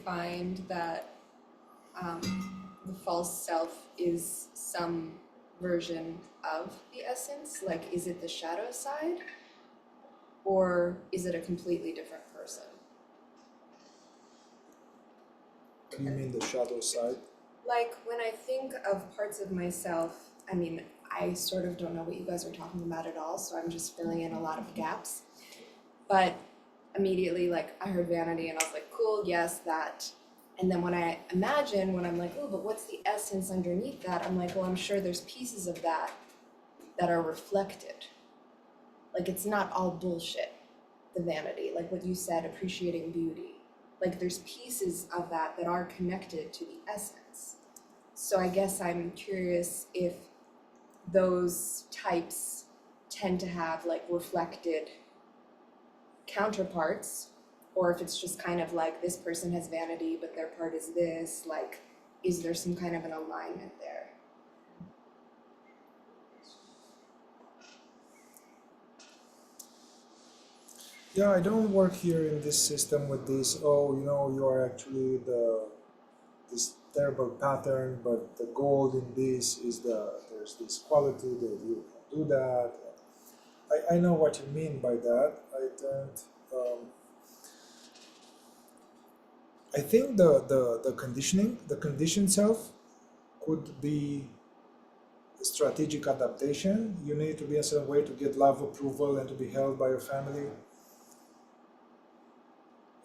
find that the false self is some version of the essence? Like, is it the shadow side, or is it a completely different person? What do you mean the shadow side? Like, when I think of parts of myself, I mean, I sort of don't know what you guys are talking about at all, so I'm just filling in a lot of gaps. But immediately, like, I heard vanity and I was like, cool, yes, that. And then when I imagine, when I'm like, oh, but what's the essence underneath that? I'm like, well, I'm sure there's pieces of that that are reflected. Like, it's not all bullshit, the vanity, like what you said, appreciating beauty. Like, there's pieces of that that are connected to the essence. So I guess I'm curious if those types tend to have like reflected counterparts, or if it's just kind of like this person has vanity but their part is this, like, is there some kind of an alignment there? Yeah, I don't work here in this system with this, oh, you know, you are actually this terrible pattern, but the gold in this is there's this quality that you can do that. I know what you mean by that. I don't. I think the conditioning, the conditioned self, could be a strategic adaptation. You need to be a certain way to get love, approval, and to be held by your family.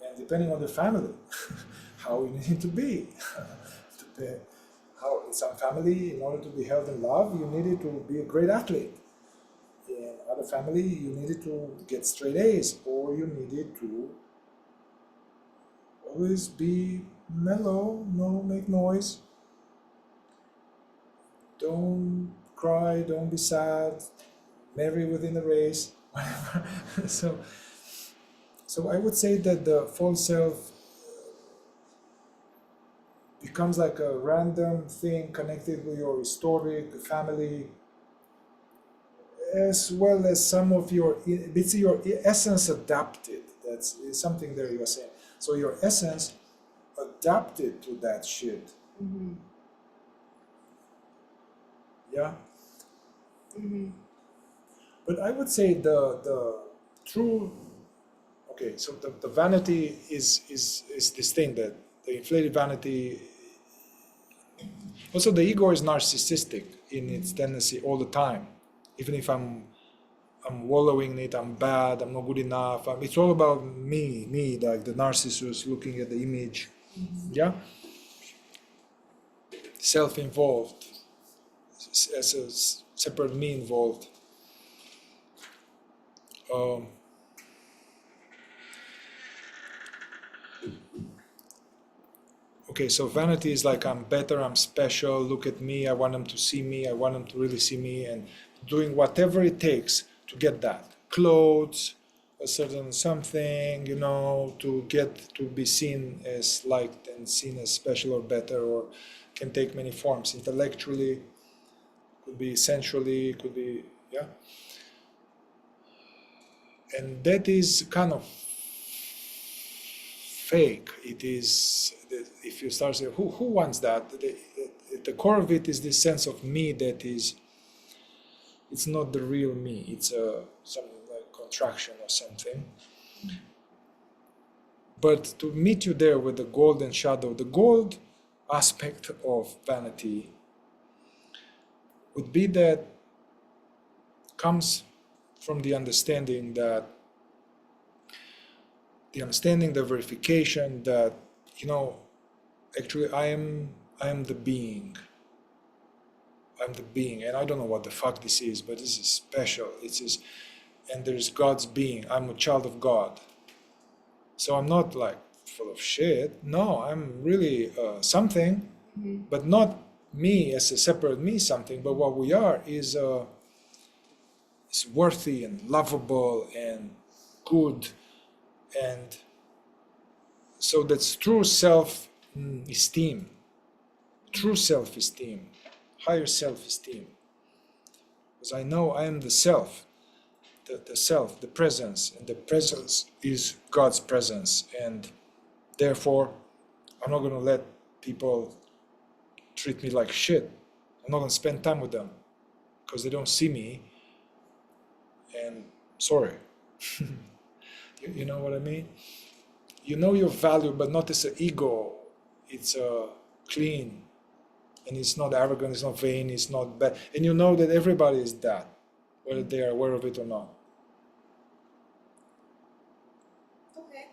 And depending on the family, how you need to be. How in some family, in order to be held in love, you needed to be a great athlete. In other family, you needed to get straight A's, or you needed to always be mellow, no make noise, don't cry, don't be sad, marry within the race, whatever. So I would say that the false self becomes like a random thing connected with your historic family, as well as some of your bits of your essence adapted. That's something there you are saying. So your essence adapted to that shit. Mm-hmm. Yeah. Mm-hmm. But I would say the true. Okay, so the vanity is this thing that the inflated vanity. Also, the ego is narcissistic in its tendency all the time. Even if I'm wallowing in it, I'm bad, I'm not good enough. It's all about me, like the narcissist looking at the image. Mm-hmm. Yeah, self-involved, as a separate me involved. Um, okay, so vanity is like I'm better, I'm special, look at me, I want them to see me, I want them to really see me, and doing whatever it takes to get that. Clothes, a certain something, you know, to get to be seen as liked and seen as special or better, or can take many forms. Intellectually, could be sensually, could be, yeah. And that is kind of fake. It is, if you start saying, who wants that? The core of it is this sense of me that is, it's not the real me. It's some like contraction or something. But to meet you there with the golden shadow, the gold aspect of vanity would be that comes from the understanding that the verification that, you know, actually I am the being. I'm the being, and I don't know what the fuck this is, but this is special. It is, and there's God's being. I'm a child of God. So I'm not like full of shit. No, I'm really something, Mm-hmm. but not me as a separate me something. But what we are is worthy and lovable and good, and so that's true self-esteem, true self-esteem, higher self-esteem. Because I know I am the self, the self, the presence, and the presence is God's presence, and therefore I'm not gonna let people treat me like shit. I'm not gonna spend time with them because they don't see me. And sorry, you know what I mean? You know your value, but not as an ego. It's clean, and it's not arrogant. It's not vain. It's not bad. And you know that everybody is that, whether they are aware of it or not. Okay.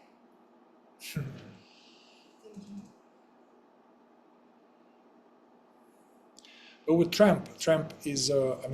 Thank you. But with Trump is, I mean,